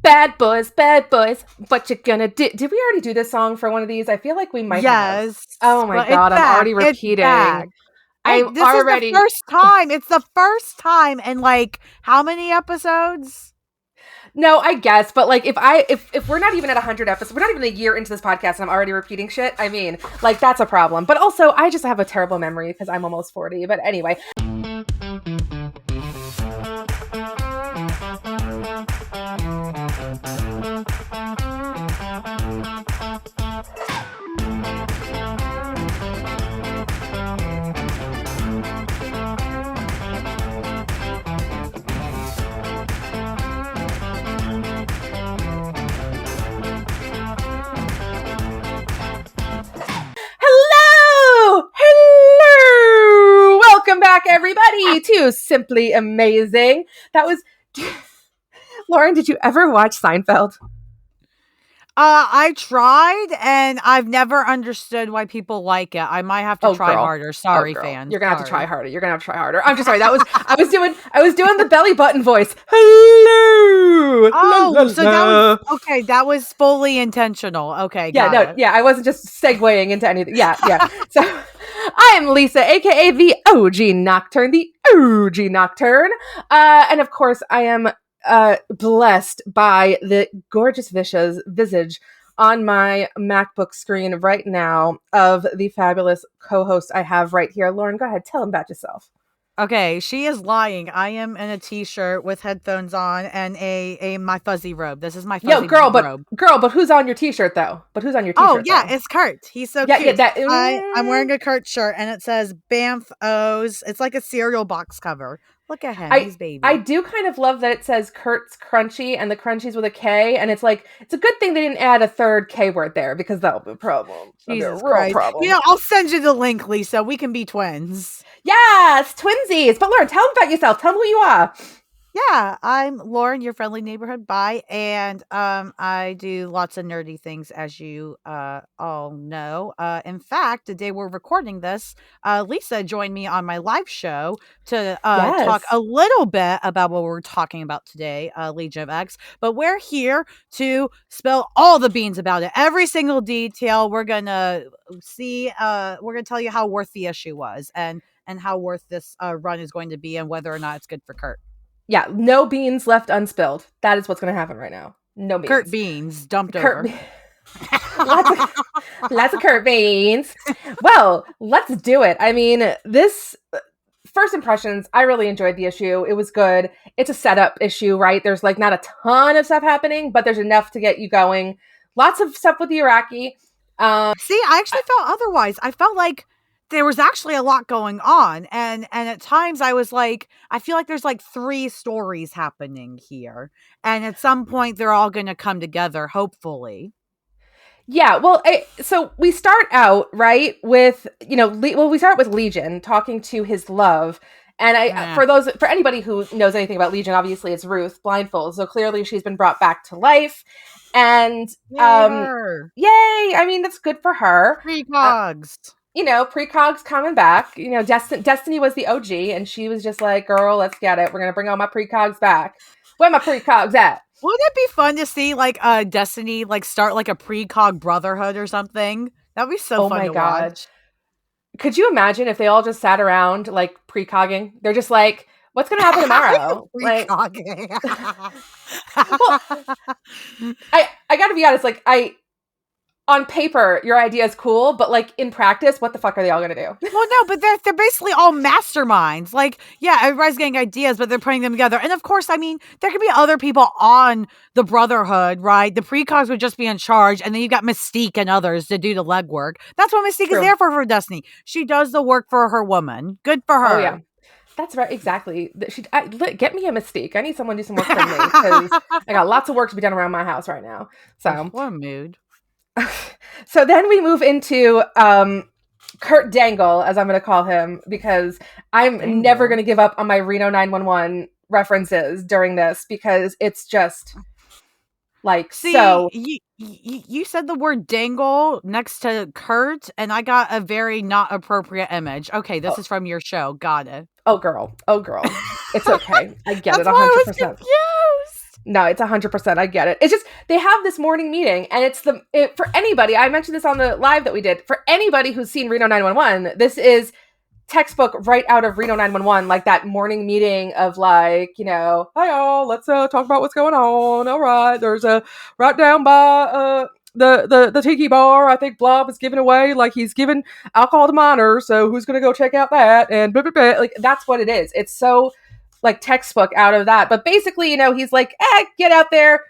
bad boys. What you gonna do? Did we already do this song for one of these? I feel like we might have. Yes. Oh my God, I'm already repeating. Hey, this is the first time. It's the first time in like how many episodes? No, I guess, but like if we're not even at 100 episodes, we're not even a year into this podcast and I'm already repeating shit. I mean, like that's a problem. But also, I just have a terrible memory because I'm almost 40. But anyway. Hello! Welcome back, everybody, to Simply Amazing. That was... Lauren, did you ever watch Seinfeld? I tried, and I've never understood why people like it. I might have to try harder. Sorry, fans. You're gonna have to try harder. You're gonna have to try harder. I'm just sorry. That was I was doing the belly button voice. Hello. Oh, so that was okay. That was fully intentional. Okay. Yeah. I wasn't just segueing into anything. Yeah. So I am Lisa, aka the OG Nocturne, and of course I am blessed by the gorgeous visage on my MacBook screen right now of the fabulous co-host I have right here. Lauren, go ahead. Tell him about yourself. Okay, she is lying. I am in a t-shirt with headphones on and my fuzzy robe. This is my fuzzy robe. But who's on your t-shirt though? Oh, yeah, it's Kurt. He's so cute. I'm wearing a Kurt shirt and it says Banff O's. It's like a cereal box cover. Look at him. He's baby. I do kind of love that it says Kurt's Crunchy and the Crunchies with a K. And it's like, it's a good thing they didn't add a third K word there because that'll be a problem. Jesus Christ. Problem. You know, I'll send you the link, Lisa. We can be twins. Yes, twinsies. But Lauren, tell them about yourself. Tell them who you are. Yeah, I'm Lauren, your friendly neighborhood bi, and I do lots of nerdy things, as you all know. In fact, the day we're recording this, Lisa joined me on my live show to talk a little bit about what we're talking about today, Legion of X. But we're here to spill all the beans about it, every single detail. We're gonna see. We're gonna tell you how worth the issue was, and how worth this run is going to be, and whether or not it's good for Kurt. Yeah, no beans left unspilled. That is what's going to happen right now. No beans. Kurt beans dumped over. Lots of Kurt beans. Well, let's do it. I mean, this first impressions, I really enjoyed the issue. It was good. It's a setup issue, right? There's like not a ton of stuff happening, but there's enough to get you going. Lots of stuff with the Arakki. See, I actually felt otherwise. I felt like there was actually a lot going on. And at times I was like, I feel like there's like 3 stories happening here. And at some point they're all going to come together, hopefully. Yeah, well, so we start out, right, with, we start with Legion talking to his love. And for anybody who knows anything about Legion, obviously it's Ruth, Blindfold. So clearly she's been brought back to life. And yay! I mean, that's good for her. Precogs. Precogs coming back. Destiny was the OG, and she was just like, girl, let's get it. We're going to bring all my precogs back. Where my precogs at? Wouldn't it be fun to see, like, Destiny, like, start, like, a precog brotherhood or something? That'd be so fun to watch. Could you imagine if they all just sat around, like, precogging? They're just like, what's going to happen tomorrow? Precogging. Well, I got to be honest, like, on paper, your idea is cool, but like in practice, what the fuck are they all going to do? Well, no, but they're basically all masterminds. Like, yeah, everybody's getting ideas, but they're putting them together. And of course, I mean, there could be other people on the Brotherhood, right? The precogs would just be in charge, and then you got Mystique and others to do the legwork. That's what Mystique is there for Destiny. She does the work for her woman. Good for her. Oh, yeah. That's right, exactly. Get me a Mystique. I need someone to do some work for me, because I got lots of work to be done around my house right now. So what a mood. So then we move into Kurt Dangle, as I'm going to call him, because I'm never going to give up on my Reno 911 references during this, because it's just like, so. You said the word dangle next to Kurt, and I got a very not appropriate image. Okay, this is from your show. Got it. Oh, girl. It's okay. I get it 100%. Why I was confused. No, it's 100%. I get it. It's just they have this morning meeting, and it's for anybody. I mentioned this on the live that we did. For anybody who's seen Reno 911, this is textbook right out of Reno 911, like that morning meeting of like, hi y'all, let's talk about what's going on. All right, there's a right down by the tiki bar. I think Blob is giving away, like he's giving alcohol to minors. So who's gonna go check out that? And blah, blah, blah. Like that's what it is. It's so like textbook out of that. But basically, he's like, get out there,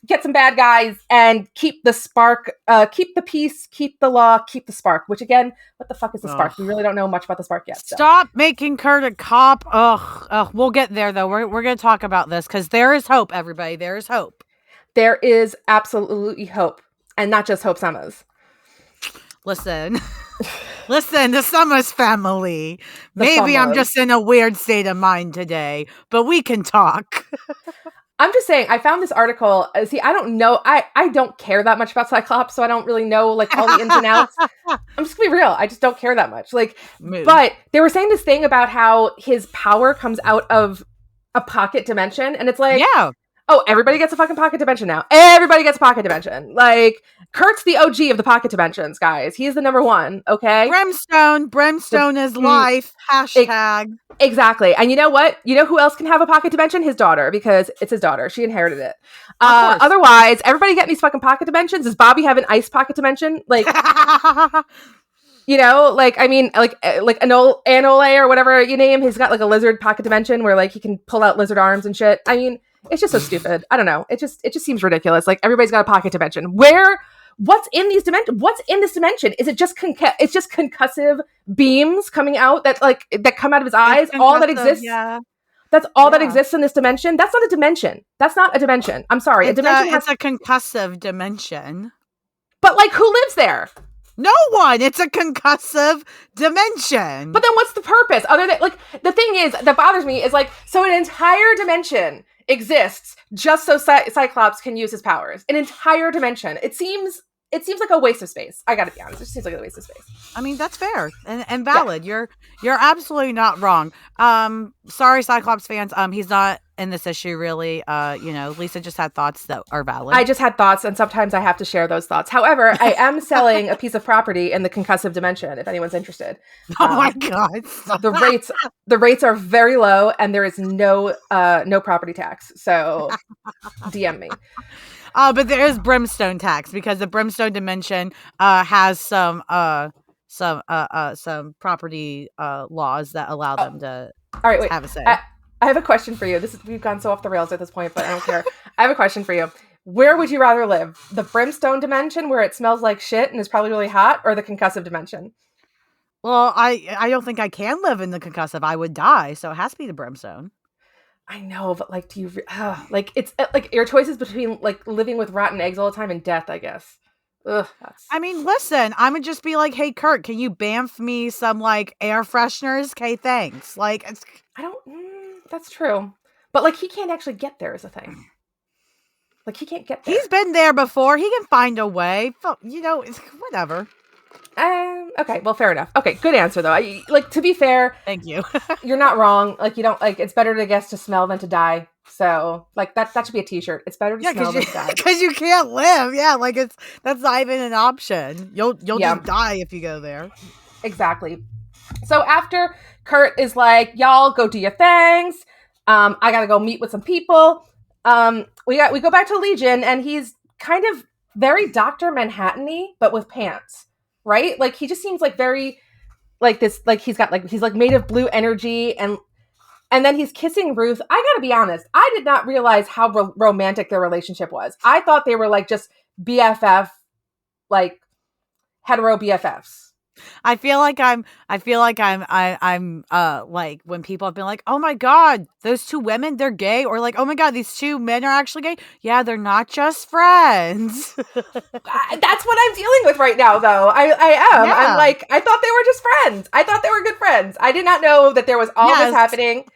get some bad guys and keep the spark, keep the peace, keep the law, keep the spark. Which again, what the fuck is the spark? We really don't know much about the spark yet. So. Stop making Kurt a cop. Ugh. We'll get there though. We're going to talk about this because there is hope, everybody. There is hope. There is absolutely hope. And not just Hope Summers. Listen, the Summers family. Maybe I'm just in a weird state of mind today, but we can talk. I'm just saying, I found this article. See, I don't know. I don't care that much about Cyclops, so I don't really know like all the ins and outs. I'm just gonna be real. I just don't care that much. Like, but they were saying this thing about how his power comes out of a pocket dimension, and it's like, yeah. Oh, everybody gets a fucking pocket dimension now. Everybody gets a pocket dimension. Like, Kurt's the OG of the pocket dimensions, guys. He's the number one, okay? Brimstone is life. Hashtag. Exactly. And you know what? You know who else can have a pocket dimension? His daughter, because it's his daughter. She inherited it. Otherwise, everybody getting these fucking pocket dimensions. Does Bobby have an ice pocket dimension? Like... like Anole or whatever you name, he's got like a lizard pocket dimension where like he can pull out lizard arms and shit. I mean, it's just so stupid. I don't know. It just seems ridiculous. Like everybody's got a pocket dimension. What's in these dimensions? What's in this dimension? Is it just it's just concussive beams coming out that come out of his eyes? All that exists. Yeah. That's all that exists in this dimension. That's not a dimension. That's not a dimension. I'm sorry. It's a concussive dimension. But like, who lives there? No one. It's a concussive dimension. But then what's the purpose? Other than, like, the thing is, that bothers me is, like, so an entire dimension exists just so Cyclops can use his powers. An entire dimension. It seems like a waste of space. I gotta be honest. It just seems like a waste of space. I mean, that's fair and valid. Yeah. You're absolutely not wrong. Sorry, Cyclops fans. He's not in this issue, really. Lisa just had thoughts that are valid. I just had thoughts, and sometimes I have to share those thoughts. However, I am selling a piece of property in the concussive dimension, if anyone's interested. Oh my God. The rates are very low, and there is no property tax. So DM me. But there is brimstone tax because the brimstone dimension has some property laws that allow them to have a say. I have a question for you. We've gone so off the rails at this point, but I don't care. I have a question for you. Where would you rather live? The brimstone dimension where it smells like shit and is probably really hot, or the concussive dimension? Well, I don't think I can live in the concussive. I would die, so it has to be the brimstone. I know, but like, do you it's like your choices between like living with rotten eggs all the time and death, I guess. Ugh, I mean, listen, I would just be like, hey, Kurt, can you bamf me some like air fresheners? Okay, thanks. Like, that's true. But like, he can't actually get there is a thing. Like, he can't get there. He's been there before. He can find a way. It's whatever. Okay, well, fair enough. Okay, good answer though. To be fair, thank you. You're not wrong. Like, you don't it's better to guess to smell than to die. So, like, that should be a t-shirt. It's better to smell than to die. Because you can't live. Yeah, like that's not even an option. You'll just die if you go there. Exactly. So after Kurt is like, y'all go do your things. I gotta go meet with some people. We go back to Legion, and he's kind of very Dr. Manhattan-y, but with pants. Right? Like, he just seems like very like this, like he's like made of blue energy, and then he's kissing Ruth. I gotta be honest, I did not realize how romantic their relationship was. I thought they were like just BFF, like hetero BFFs. I feel like I'm like when people have been like, oh my God, those two women, they're gay, or like, oh my God, these two men are actually gay. Yeah, they're not just friends. That's what I'm dealing with right now, though. I am. Yeah. I'm like, I thought they were just friends. I thought they were good friends. I did not know that there was all this happening.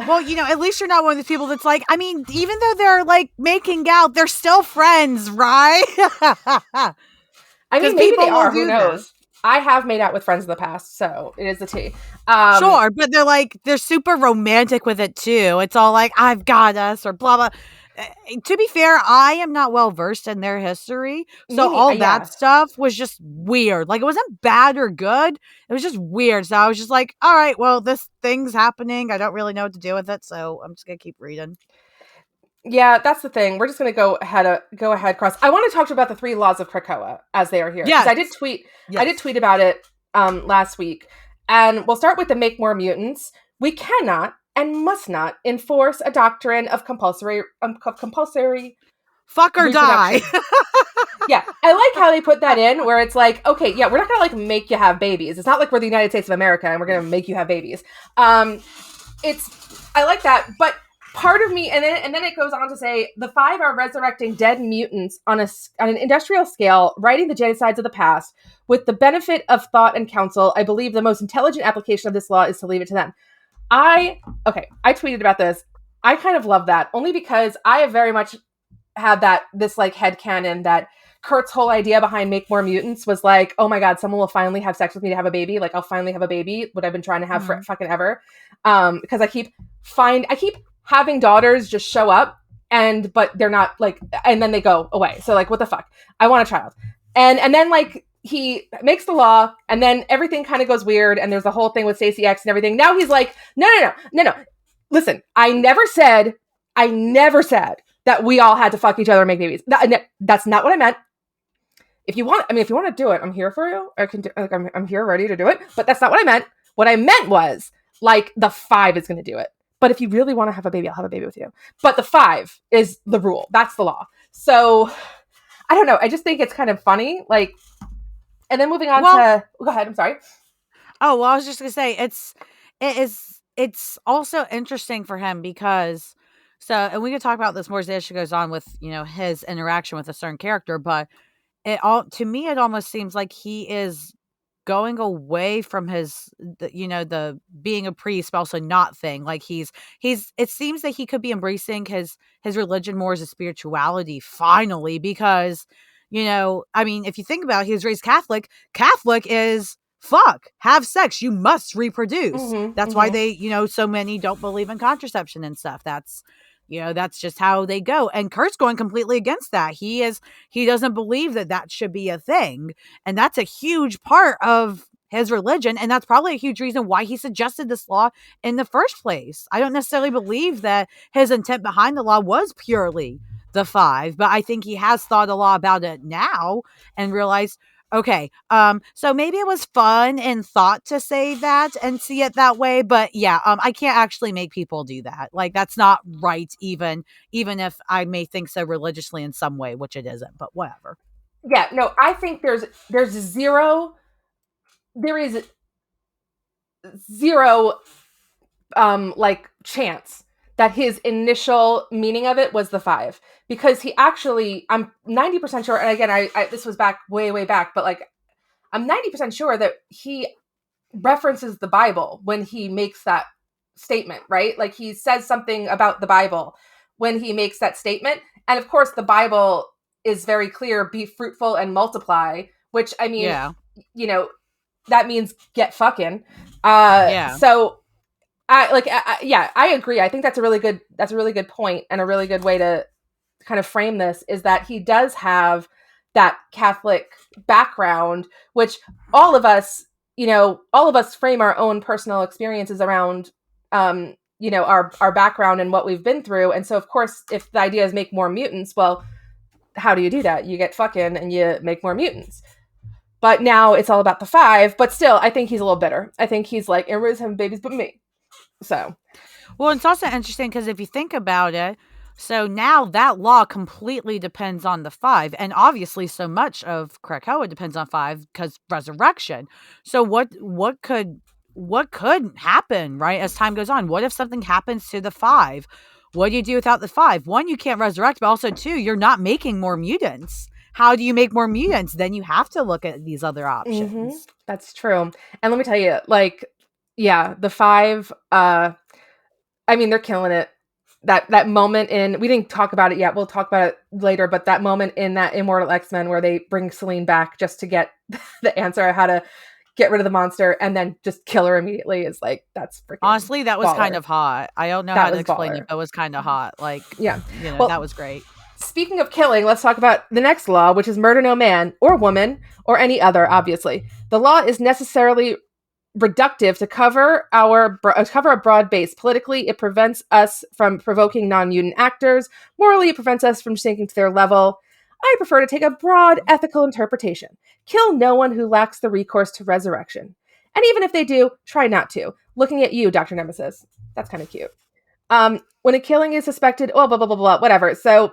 Well, at least you're not one of those people that's like, I mean, even though they're like making out, they're still friends, right? I mean, maybe they are. Who knows? I have made out with friends in the past, so it is a T. Sure, but they're super romantic with it too. It's all like, I've got us, or blah blah. To be fair, I am not well versed in their history, so all that Yeah. stuff was just weird. Like, it wasn't bad or good, it was just weird. So I was just like, all right, well, this thing's happening, I don't really know what to do with it, so I'm just gonna keep reading. Yeah, that's the thing. We're just going to go ahead cross. I want to talk to you about the 3 laws of Krakoa as they are here, because Yes. I did tweet about it last week. And we'll start with the make more mutants. We cannot and must not enforce a doctrine of compulsory fuck or die. Yeah, I like how they put that in, where it's like, okay, yeah, we're not gonna like make you have babies. It's not like we're the United States of America and we're gonna make you have babies. I like that, but part of me, and then it goes on to say the 5 are resurrecting dead mutants on an industrial scale, writing the genocides of the past with the benefit of thought and counsel. I believe the most intelligent application of this law is to leave it to them. I tweeted about this. I kind of love that, only because I have very much had this like headcanon that Kurt's whole idea behind Make More Mutants was like, oh my god, someone will finally have sex with me to have a baby. Like, I'll finally have a baby, what I've been trying to have for fucking ever. Because I keep having daughters just show up, but they're not like, and then they go away. So like, what the fuck? I want a child. And then like he makes the law, and then everything kind of goes weird, and there's the whole thing with Stacey X and everything. Now he's like, no. Listen, I never said that we all had to fuck each other and make babies. That's not what I meant. If you want to do it, I'm here for you. I can do, like, I'm here ready to do it. But that's not what I meant. What I meant was like the 5 is going to do it. But if you really want to have a baby, I'll have a baby with you. But the 5 is the rule. That's the law. So I don't know. I just think it's kind of funny. Like, and then moving on to go ahead. I'm sorry. Oh, well, I was just gonna say it's also interesting for him because and we can talk about this more as the issue goes on with, his interaction with a certain character, but to me it almost seems like he is going away from the being a priest but also not thing. Like he's it seems that he could be embracing his religion more as a spirituality finally, because I mean, if you think about it, he was raised Catholic. Catholic is fuck, have sex, you must reproduce. That's why they, so many don't believe in contraception and stuff. That's that's just how they go. And Kurt's going completely against that. He doesn't believe that should be a thing. And that's a huge part of his religion. And that's probably a huge reason why he suggested this law in the first place. I don't necessarily believe that his intent behind the law was purely the 5, but I think he has thought a lot about it now and realized, okay, so maybe it was fun and thought to say that and see it that way, but yeah, I can't actually make people do that. Like, that's not right, even if I may think so religiously in some way, which it isn't, but whatever. Yeah, no, I think there is zero like chance that his initial meaning of it was the 5, because he actually, I'm 90% sure, and again, I this was back way back, but like I'm 90% sure that he references the Bible when he makes that statement, right? Like he says something about the Bible when he makes that statement. And of course the Bible is very clear, be fruitful and multiply, which I mean, that means get fucking. So I agree. I think that's a really good point, and a really good way to kind of frame this is that he does have that Catholic background, which all of us frame our own personal experiences around, our background and what we've been through. And so, of course, if the idea is make more mutants, well, how do you do that? You get fucking and you make more mutants. But now it's all about the 5. But still, I think he's a little bitter. I think he's like, everybody's having babies but me. So, well, it's also interesting because if you think about it, so now that law completely depends on the 5, and obviously so much of Krakoa depends on 5 because resurrection. So what could happen, right, as time goes on? What if something happens to the 5? What do you do without the 5? 1, you can't resurrect, but also 2, you're not making more mutants. How do you make more mutants? Then you have to look at these other options. That's true. And let me tell you, like, yeah, the 5, I mean, they're killing it. that moment in, we didn't talk about it yet, we'll talk about it later, but that moment in that Immortal X-Men where they bring Selene back just to get the answer of how to get rid of the monster and then just kill her immediately is like, that's freaking Honestly, that was baller. kind of hot. I don't know That how to was explain baller. it, but it was kind of hot. Like, Yeah. well, that was great. Speaking of killing, let's talk about the next law, which is murder no man or woman or any other, obviously. The law is necessarily reductive to cover a broad base. Politically, it prevents us from provoking non-mutant actors. Morally, it prevents us from sinking to their level. I prefer to take a broad ethical interpretation. Kill no one who lacks the recourse to resurrection. And even if they do, try not to. Looking at you, Dr. Nemesis. That's kind of cute. When a killing is suspected, blah, blah, blah, blah, whatever. So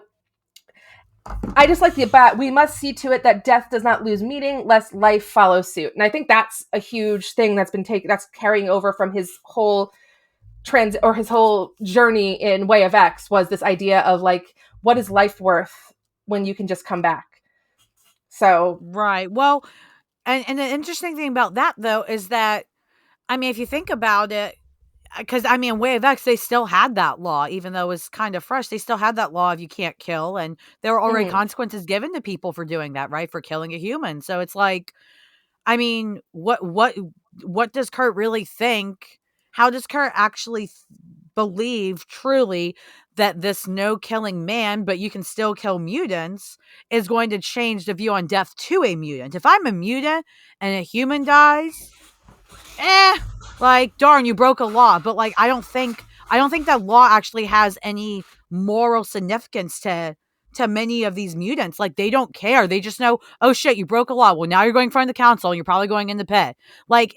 I just like we must see to it that death does not lose meaning, lest life follow suit. And I think that's a huge thing that's carrying over from his whole his whole journey in Way of X, was this idea of like, what is life worth when you can just come back? So. Right. Well, and the interesting thing about that, though, is that, I mean, if you think about it, because, I mean, Way of X, they still had that law, even though it was kind of fresh. They still had that law of you can't kill. And there were already consequences given to people for doing that, right? For killing a human. So it's like, I mean, what does Kurt really think? How does Kurt actually believe truly that this no killing man, but you can still kill mutants, is going to change the view on death to a mutant? If I'm a mutant and a human dies, like, darn, you broke a law. But like, I don't think that law actually has any moral significance to many of these mutants. Like, they don't care. They just know, oh shit, you broke a law. Well, now you're going in front of the council and you're probably going in the pit. Like,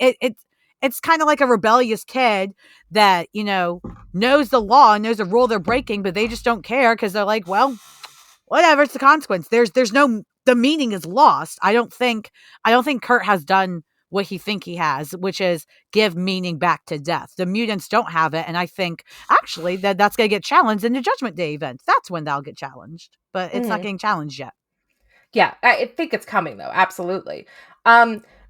it's kind of like a rebellious kid that, knows the law and knows the rule they're breaking, but they just don't care because they're like, well, whatever, it's the consequence. There's no, the meaning is lost. I don't think Kurt has done what he think he has, which is give meaning back to death. The mutants don't have it, and I think actually that's going to get challenged in the Judgment Day event. That's when they'll get challenged, but it's not getting challenged yet. Yeah, I think it's coming though. Absolutely.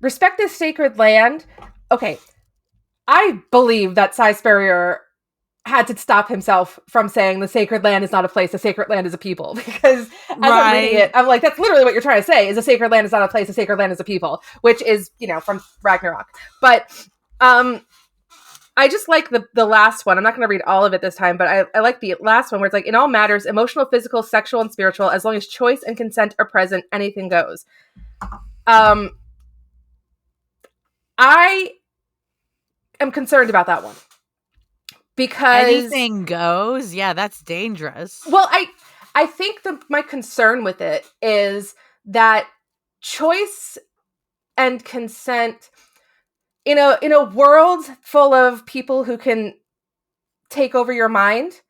Respect this sacred land. Okay, I believe that Cy Spurrier had to stop himself from saying the sacred land is not a place, the sacred land is a people. Because as I'm reading it, I'm like, that's literally what you're trying to say, is the sacred land is not a place, the sacred land is a people, which is, from Ragnarok. But I just like the last one. I'm not going to read all of it this time, but I like the last one where it's like, in all matters, emotional, physical, sexual, and spiritual, as long as choice and consent are present, anything goes. I am concerned about that one. Because anything goes? Yeah, that's dangerous. Well, I think my concern with it is that choice and consent in a world full of people who can take over your mind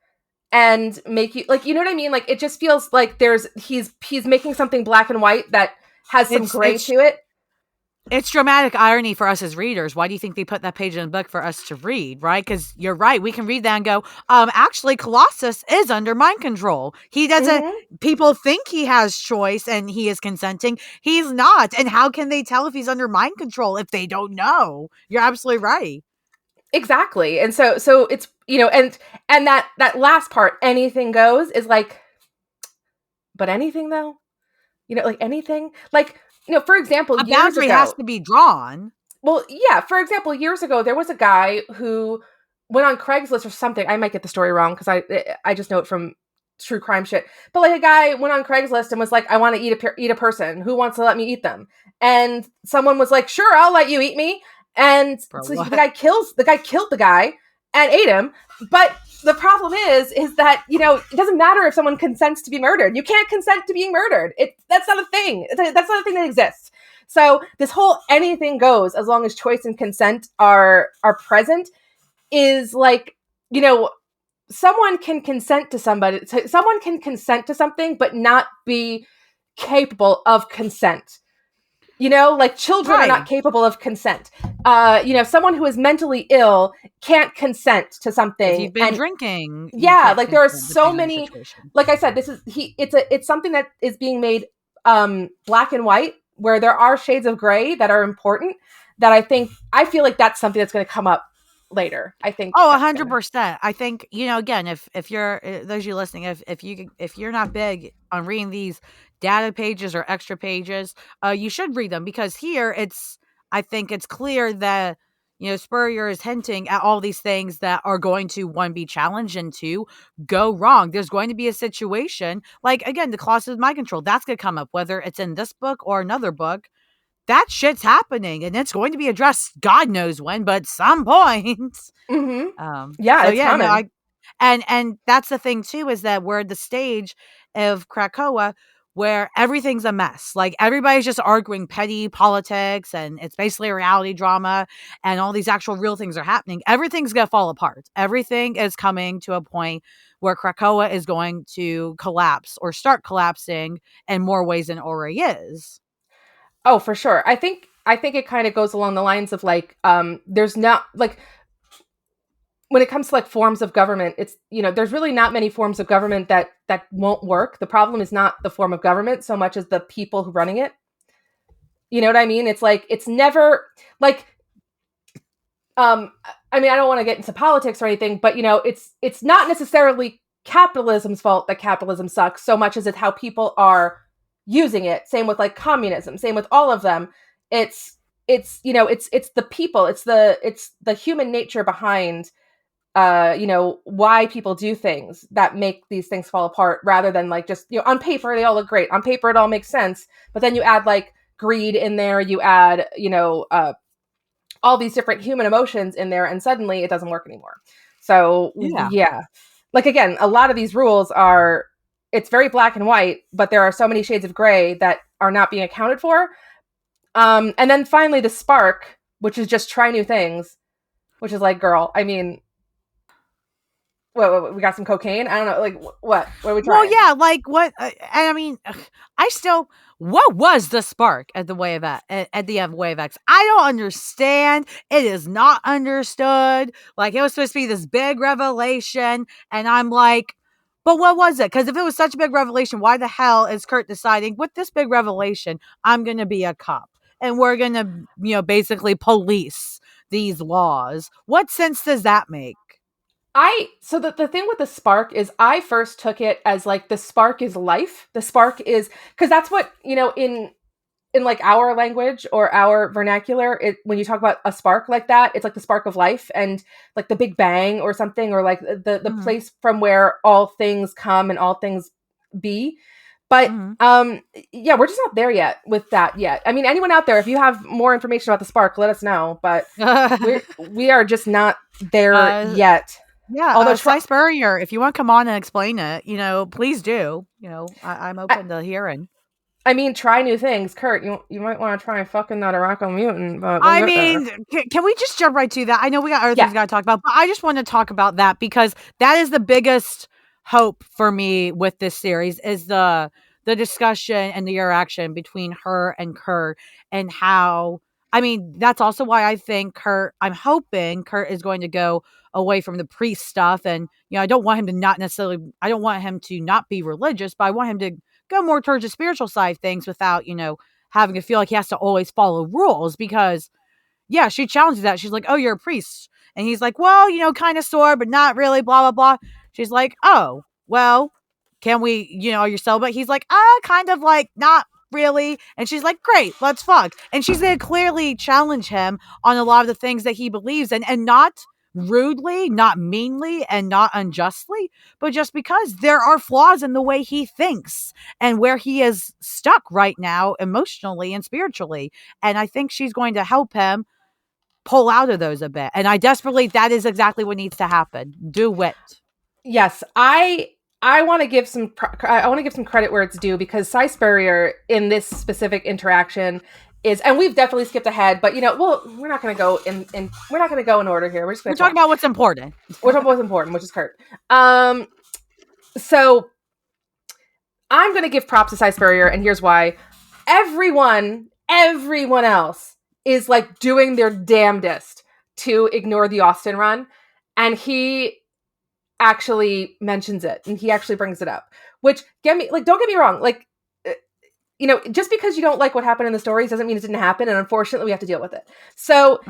and make you, like, you know what I mean? Like, it just feels like he's making something black and white that has some gray to it. It's dramatic irony for us as readers. Why do you think they put that page in the book for us to read, right? Because you're right. We can read that and go, actually, Colossus is under mind control. He doesn't, people think he has choice and he is consenting. He's not. And how can they tell if he's under mind control if they don't know? You're absolutely right. Exactly. And so it's, and that last part, anything goes, is like, but anything though? Like anything? Like, for example, a boundary has to be drawn. Well, yeah. For example, years ago, there was a guy who went on Craigslist or something. I might get the story wrong because I just know it from true crime shit. But like, a guy went on Craigslist and was like, I want to eat a person. Who wants to let me eat them? And someone was like, sure, I'll let you eat me. And so the guy killed the guy and ate him. But the problem is that, it doesn't matter if someone consents to be murdered. You can't consent to being murdered. That's not a thing. That's not a thing that exists. So this whole anything goes as long as choice and consent are present is like, someone can consent to somebody. Someone can consent to something, but not be capable of consent. Like children are not capable of consent. Someone who is mentally ill can't consent to something. If you've been drinking. Yeah, like there are so many. Like I said, it's something that is being made black and white, where there are shades of gray that are important. That I feel like that's something that's going to come up later. I think Oh, that's gonna. 100%. I think, again, if you're those of you listening, if you're not big on reading these data pages or extra pages, you should read them, because here I think it's clear that Spurrier is hinting at all these things that are going to, one, be challenged, and two, go wrong. There's going to be a situation like, again, the clause of mind control that's going to come up, whether it's in this book or another book. That shit's happening, and it's going to be addressed. God knows when, but some point. Mm-hmm. Um, Yeah, so it's yeah, no, coming. and that's the thing too, is that we're at the stage of Krakoa where everything's a mess. Like, everybody's just arguing petty politics, and it's basically a reality drama, and all these actual real things are happening. Everything's gonna fall apart. Everything is coming to a point where Krakoa is going to collapse, or start collapsing, in more ways than already is. Oh, for sure. I think it kind of goes along the lines of like, there's not like, when it comes to like forms of government, it's, there's really not many forms of government that won't work. The problem is not the form of government so much as the people who running it. You know what I mean? It's like, it's never like, um I mean, I don't want to get into politics or anything, but it's not necessarily capitalism's fault that capitalism sucks so much as it's how people are using it. Same with like communism, same with all of them. It's the people, it's the human nature behind why people do things that make these things fall apart, rather than like, just, on paper they all look great, on paper it all makes sense, but then you add like greed in there, you add all these different human emotions in there, and suddenly it doesn't work anymore. So Yeah. yeah, like, again, a lot of these rules are, it's very black and white, but there are so many shades of gray that are not being accounted for. And then finally the spark, which is just try new things, which is like, girl, I mean, what, we got some cocaine? I don't know, like, what are we Well, trying? yeah, like what? And I mean, I still. What was the spark at the Wave at the end of Wave X? I don't understand. It is not understood. Like, it was supposed to be this big revelation, and I'm like, but what was it? Because if it was such a big revelation, why the hell is Kurt deciding, with this big revelation, I'm gonna be a cop, and we're gonna, basically police these laws? What sense does that make? So the thing with the spark is, I first took it as like, the spark is life. The spark is, because that's what, in like our language or our vernacular, when you talk about a spark like that, it's like the spark of life, and like the Big Bang or something, or like the Mm-hmm. place from where all things come and all things be. But Mm-hmm. yeah, we're just not there yet with that yet. I mean, anyone out there, if you have more information about the spark, let us know. But we are just not there uh, yet. Yeah, Although Slice Spurrier, if you want to come on and explain it, please do. I'm I, open to hearing. I mean, try new things. Kurt, you might want to try fucking that Arakko mutant, but we'll I get there. mean, can we just jump right to that? I know we got other things Yeah. we got to talk about, but I just want to talk about that, because that is the biggest hope for me with this series, is the discussion and the interaction between her and Kurt, and how, I mean, that's also why I'm hoping Kurt is going to go away from the priest stuff. And I don't want him to I don't want him to not be religious, but I want him to go more towards the spiritual side of things, without having to feel like he has to always follow rules. Because yeah, she challenges that. She's like, "Oh, you're a priest." And he's like, "Well, kind of sort, but not really, blah, blah, blah." She's like, "Oh, well, can we, are you celibate?" He's like, kind of, like, not really. And she's like, "Great, let's fuck." And she's going to clearly challenge him on a lot of the things that he believes in, and not rudely, not meanly, and not unjustly, but just because there are flaws in the way he thinks, and where he is stuck right now emotionally and spiritually. And I think she's going to help him pull out of those a bit. And I desperately, that is exactly what needs to happen. Do it. Yes, I want to give I want to give some credit where it's due, because Cy Spurrier in this specific interaction is, and we've definitely skipped ahead, but well, we're not going to go in we're not going to go in order here. We're just going We're to talking talk. about what's important. We're talking about what's important, which is Kurt. So I'm going to give props to Cy Spurrier, and here's why. Everyone else is like doing their damnedest to ignore the Austin run, and he actually mentions it, and he actually brings it up. Which, don't get me wrong, like, just because you don't like what happened in the stories doesn't mean it didn't happen, and unfortunately we have to deal with it. So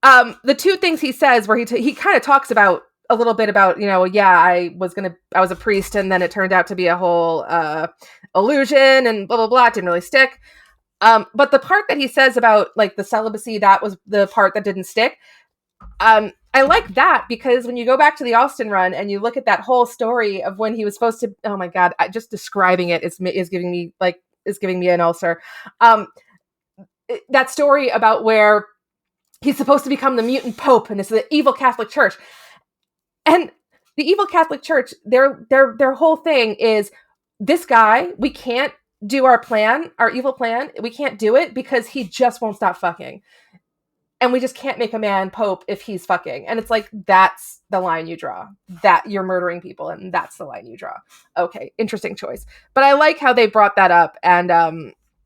the two things he says where he kind of talks about a little bit about, I was a priest and then it turned out to be a whole illusion and blah blah blah, it didn't really stick. But the part that he says about like the celibacy, that was the part that didn't stick. I like that because when you go back to the Austen run and you look at that whole story of when he was supposed to, oh my God, just describing it is giving me an ulcer. That story about where he's supposed to become the mutant pope and it's the evil Catholic Church. And the evil Catholic Church, their whole thing is, this guy, we can't do our evil plan. We can't do it because he just won't stop fucking. And we just can't make a man pope if he's fucking. And it's like, that's the line you draw. That you're murdering people, and that's the line you draw. Okay, interesting choice. But I like how they brought that up and,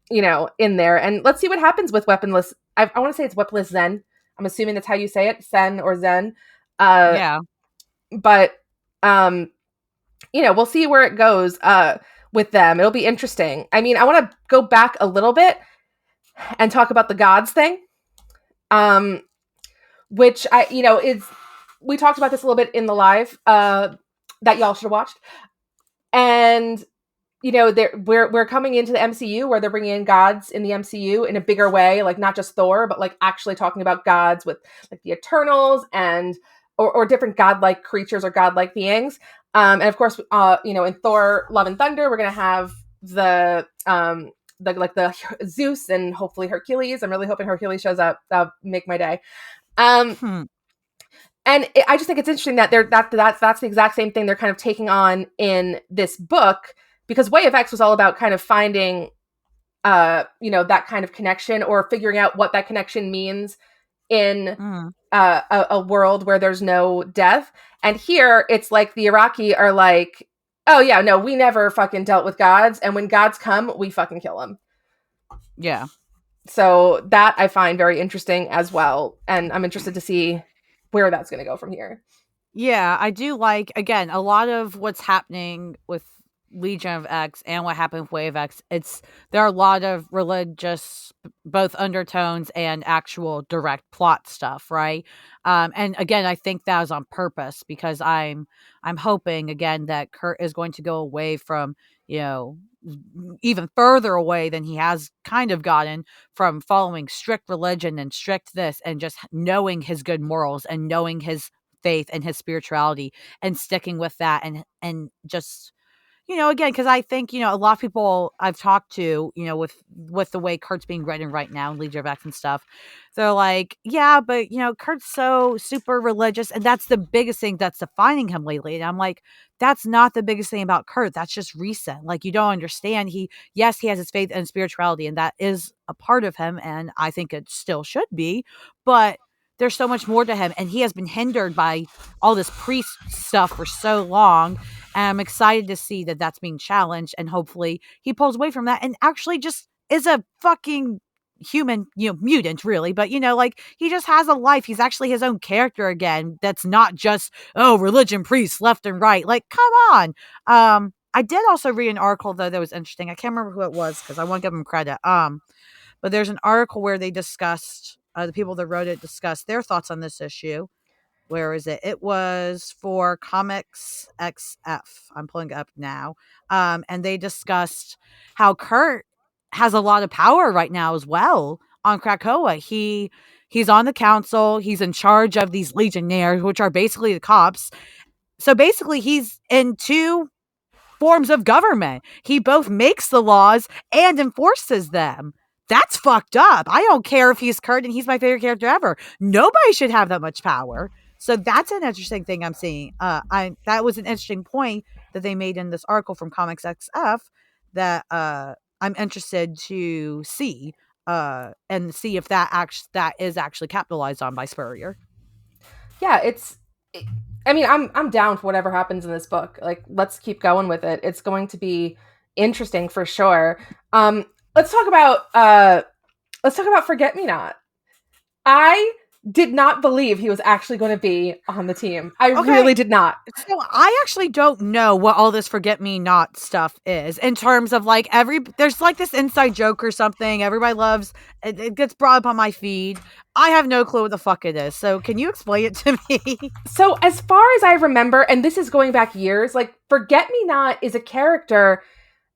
in there. And let's see what happens with Weaponless. I want to say it's Weaponless Zsen. I'm assuming that's how you say it, Sen or Zen. Yeah. But, we'll see where it goes with them. It'll be interesting. I mean, I want to go back a little bit and talk about the gods thing. Which we talked about this a little bit in the live that y'all should have watched. And, we're coming into the MCU where they're bringing in gods in the MCU in a bbigger way, like not just Thor, but like actually talking about gods with like the Eternals and or different godlike creatures or godlike beings. And of course, in Thor: Love and Thunder, we're gonna have the Zeus and hopefully Hercules. I'm really hoping Hercules shows up. That'll make my day. And I just think it's interesting that that's the exact same thing they're kind of taking on in this book, because Way of X was all about kind of finding, that kind of connection or figuring out what that connection means in a world where there's no death. And here it's like the Arakki are like, oh yeah, no, we never fucking dealt with gods. And when gods come, we fucking kill them. Yeah. So that I find very interesting as well. And I'm interested to see where that's going to go from here. Yeah, I do like, again, a lot of what's happening with Legion of X and what happened with Wave X. There are a lot of religious, both undertones and actual direct plot stuff, right? And again, I think that was on purpose because I'm hoping again that Kurt is going to go away from, even further away than he has kind of gotten from following strict religion and strict this, and just knowing his good morals and knowing his faith and his spirituality and sticking with that and just, again, because I think, a lot of people I've talked to, with the way Kurt's being written right now in Legion of X and stuff, they're like, yeah, but, Kurt's so super religious, and that's the biggest thing that's defining him lately. And I'm like, that's not the biggest thing about Kurt. That's just recent. Like, you don't understand. He has his faith and spirituality, and that is a part of him, and I think it still should be, but there's so much more to him, and he has been hindered by all this priest stuff for so long. And I'm excited to see that that's being challenged, and hopefully he pulls away from that and actually just is a fucking human, mutant, really. But, like, he just has a life. He's actually his own character again. That's not just, religion, priests, left and right. Like, come on. I did also read an article, though, that was interesting. I can't remember who it was because I want to give him credit. But there's an article where they discussed, the people that wrote it discussed their thoughts on this issue. Where is it? It was for Comics XF. I'm pulling it up now. And they discussed how Kurt has a lot of power right now as well on Krakoa. He's on the council. He's in charge of these legionnaires, which are basically the cops. So basically he's in two forms of government. He both makes the laws and enforces them. That's fucked up. I don't care if he's Kurt and he's my favorite character ever. Nobody should have that much power. So that's an interesting thing I'm seeing. That was an interesting point that they made in this article from Comics XF that I'm interested to see and see if that is actually capitalized on by Spurrier. Yeah, I'm down for whatever happens in this book. Like, let's keep going with it. It's going to be interesting for sure. Let's talk about Forget Me Not. I did not believe he was actually going to be on the team. I Okay. really did not. So I actually don't know what all this forget me not stuff is in terms of like there's like this inside joke or something everybody loves. It gets brought up on my feed. I have no clue what the fuck it is. So can you explain it to me? So as far as I remember, and this is going back years, like Forget Me Not is a character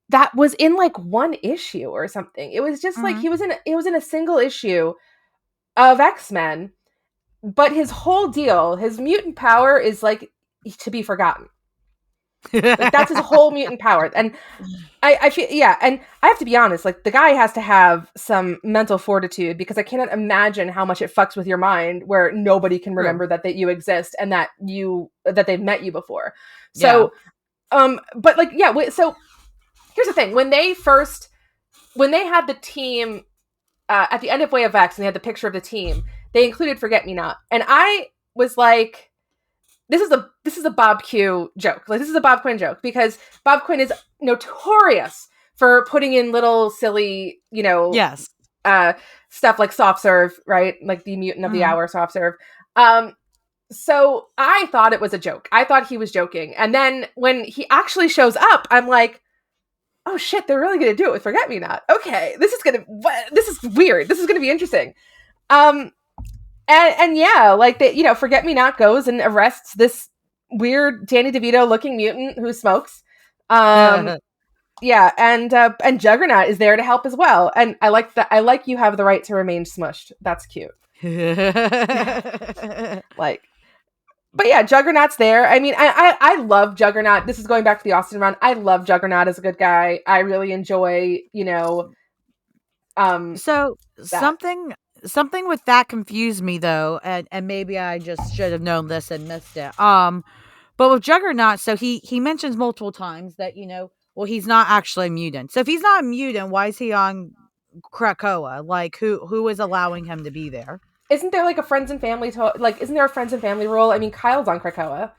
that was in like one issue or something. It was just like Mhm. he was in a single issue of X-Men, but his whole deal, his mutant power is like to be forgotten. Like that's his whole mutant power. And I feel, yeah, and I have to be honest, like the guy has to have some mental fortitude because I cannot imagine how much it fucks with your mind where nobody can True. remember that you exist and that they've met you before. Yeah. So but like yeah, so here's the thing. When they had the team at the end of Way of X and they had the picture of the team, they included Forget Me Not. And I was like, this is a Bob Q joke. Like this is a Bob Quinn joke because Bob Quinn is notorious for putting in little silly, Yes. stuff like soft serve, right? Like the mutant of the Mhm. hour soft serve. So I thought it was a joke. I thought he was joking. And then when he actually shows up, I'm like, oh shit, they're really gonna do it with Forget Me Not. Okay, this is weird. This is gonna be interesting. Um, and yeah, like Forget Me Not goes and arrests this weird Danny DeVito looking mutant who smokes. Um, yeah, and Juggernaut is there to help as well. And I like that. I like you have the right to remain smushed. That's cute. Like, but yeah, Juggernaut's there. I mean, I love Juggernaut. This is going back to the Austin run. I love Juggernaut as a good guy. I really enjoy, um, So that. something with that confused me though, and maybe I just should have known this and missed it. But with Juggernaut, so he mentions multiple times that well, he's not actually a mutant. So if he's not a mutant, why is he on Krakoa? Like who is allowing him to be there? Isn't there like a friends and family isn't there a friends and family rule? I mean, Kyle's on Krakoa.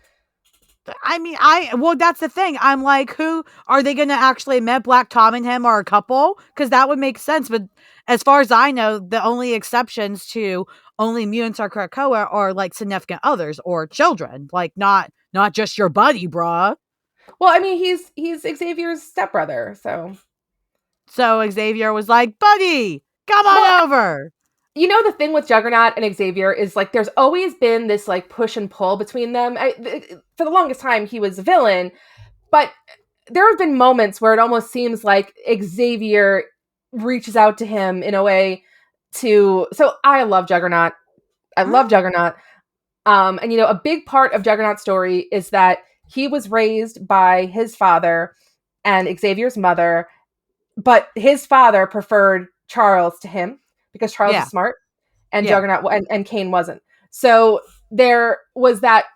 I mean, well, that's the thing. I'm like, who are they going to actually admit Black Tom and him are a couple? Because that would make sense. But as far as I know, the only exceptions to only mutants are Krakoa are like significant others or children, like not just your buddy, bruh. Well, I mean, he's Xavier's stepbrother, so. So Xavier was like, buddy, come Well, on over. the thing with Juggernaut and Xavier is like there's always been this like push and pull between them. For the longest time, he was a villain, but there have been moments where it almost seems like Xavier reaches out to him in a way to. So I love Juggernaut. I love Mm, Juggernaut. And a big part of Juggernaut's story is that he was raised by his father and Xavier's mother, but his father preferred Charles to him because Charles is yeah, smart and yeah. Juggernaut and Kane wasn't. So there was that,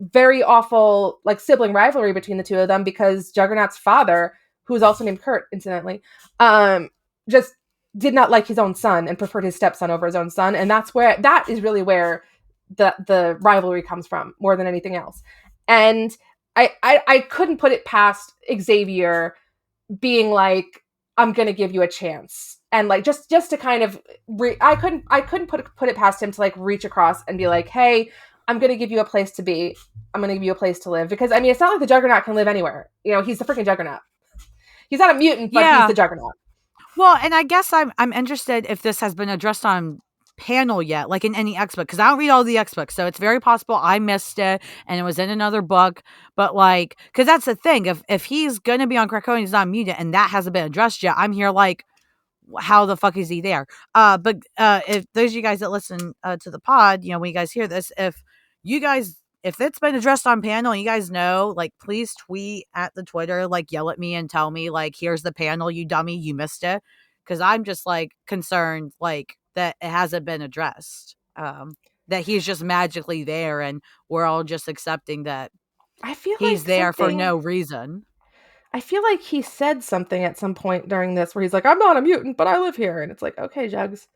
very awful like sibling rivalry between the two of them because Juggernaut's father, who is also named Kurt, incidentally, just did not like his own son and preferred his stepson over his own son. And that is really where the rivalry comes from more than anything else. And I couldn't put it past Xavier being like, I'm gonna give you a chance, and like just to kind of I couldn't put it past him to like reach across and be like, hey, I'm gonna give you a place to be, I'm gonna give you a place to live, because I mean it's not like the Juggernaut can live anywhere. He's the freaking Juggernaut. He's not a mutant, but he's Yeah. the Juggernaut. Well, and I guess I'm interested if this has been addressed on panel yet, like in any X book, because I don't read all the X books, so it's very possible I missed it and it was in another book. But like, because that's the thing, if he's gonna be on Krakoa and he's not mutant, and that hasn't been addressed yet, I'm here like, how the fuck is he there? But if those of you guys that listen to the pod, when you guys hear this, if it's been addressed on panel and you guys know, like, please tweet at the Twitter, like, yell at me and tell me, like, here's the panel, you dummy, you missed it. Because I'm just, like, concerned, like, that it hasn't been addressed. That he's just magically there and we're all just accepting that I feel he's like there for something. no reason. I feel like he said something at some point during this where he's like, "I'm not a mutant, but I live here," and it's like, okay, Jugs.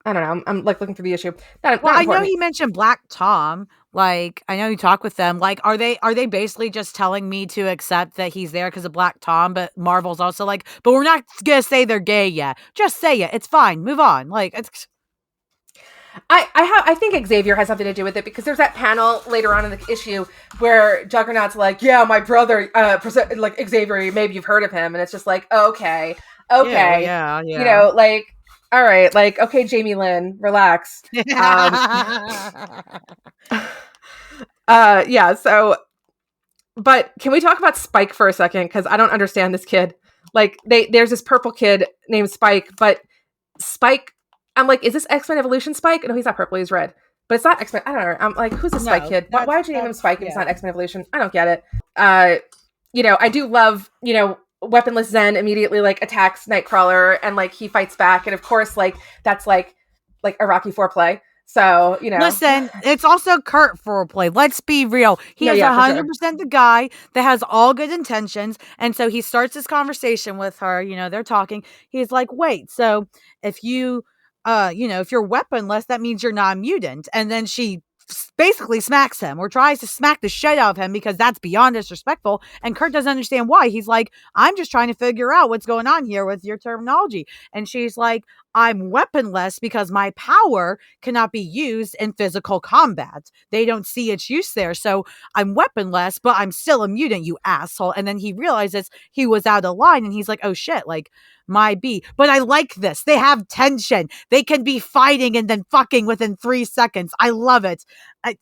I don't know. I'm like looking through the issue. Well, Not I know important. he mentioned Black Tom. Like, I know you talk with them. Like, are they basically just telling me to accept that he's there because of Black Tom? But Marvel's also like, but we're not gonna say they're gay yet. Just say it. It's fine. Move on. Like, it's I think Xavier has something to do with it, because there's that panel later on in the issue where Juggernaut's like, yeah, my brother, like Xavier, maybe you've heard of him, and it's just like, okay, Yeah. you know, like, all right, like, okay, Jamie Lynn, relax. Yeah, so, but can we talk about Spike for a second? Because I don't understand this kid. Like, there's this purple kid named Spike, but Spike, I'm like, is this X-Men Evolution Spike? No, he's not purple, he's red. But it's not X-Men. I don't know. I'm like, who's the Spike kid? Why would you name him Spike if it's not X-Men Evolution? I don't get it. You know, I do love, you know, Weaponless Zsen immediately, like, attacks Nightcrawler, and, like, he fights back. And, of course, like, that's, like Arakki foreplay. So, you know. Listen, it's also Kurt foreplay. Let's be real. He is 100% the guy that has all good intentions. And so he starts this conversation with her. You know, they're talking. He's like, wait, so if you, you know, if you're weaponless, that means you're not a mutant. And then she basically smacks him, or tries to smack the shit out of him, because that's beyond disrespectful. And Kurt doesn't understand why. He's like, I'm just trying to figure out what's going on here with your terminology. And she's like, I'm weaponless because my power cannot be used in physical combat. They don't see its use there. So I'm weaponless, but I'm still a mutant, you asshole. And then he realizes he was out of line, and he's like, oh shit, like, my B. But I like this. They have tension. They can be fighting and then fucking within 3 seconds. I love it. I'm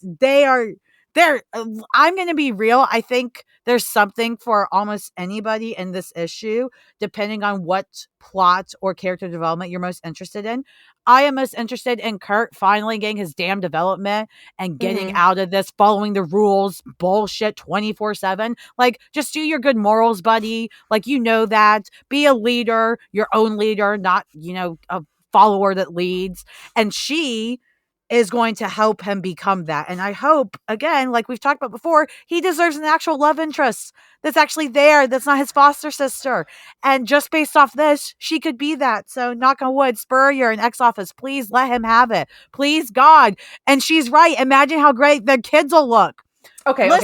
going to be real. I think there's something for almost anybody in this issue, depending on what plot or character development you're most interested in. I am most interested in Kurt finally getting his damn development and getting out of this following the rules bullshit 24/7. Like, just do your good morals, buddy. Like, you know that. Be a leader, your own leader, not, you know, a follower that leads. And she is going to help him become that. And I hope, again, like we've talked about before, he deserves an actual love interest that's actually there, that's not his foster sister. And just based off this, she could be that. So knock on wood, Spurrier and X Office, please let him have it. Please, God. And she's right. Imagine how great the kids will look. Okay, let's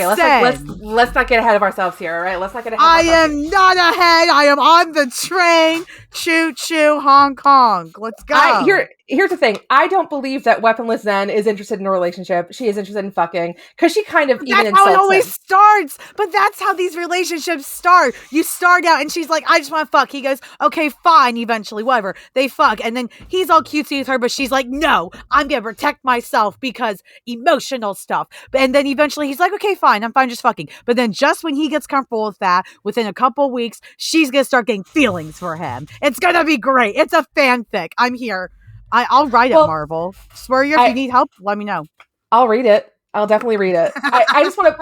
not get ahead of ourselves here, all right? Let's not get ahead of ourselves. I am not ahead. I am on the train. Choo choo, Hong Kong. Let's go. Here's the thing. I don't believe that Weaponless Zsen is interested in a relationship. She is interested in fucking, because she kind of even insults him. That's how it always starts. But that's how these relationships start. You start out and she's like, I just want to fuck. He goes, okay, fine. Eventually, whatever. They fuck. And then he's all cutesy with her, but she's like, no, I'm going to protect myself because emotional stuff. And then eventually he's like, okay, fine. I'm fine just fucking. But then just when he gets comfortable with that, within a couple weeks, she's going to start getting feelings for him. It's going to be great. It's a fanfic. I'm here. I'll write it, Marvel. Spurrier, if you need help, let me know. I'll read it. I'll definitely read it. I just want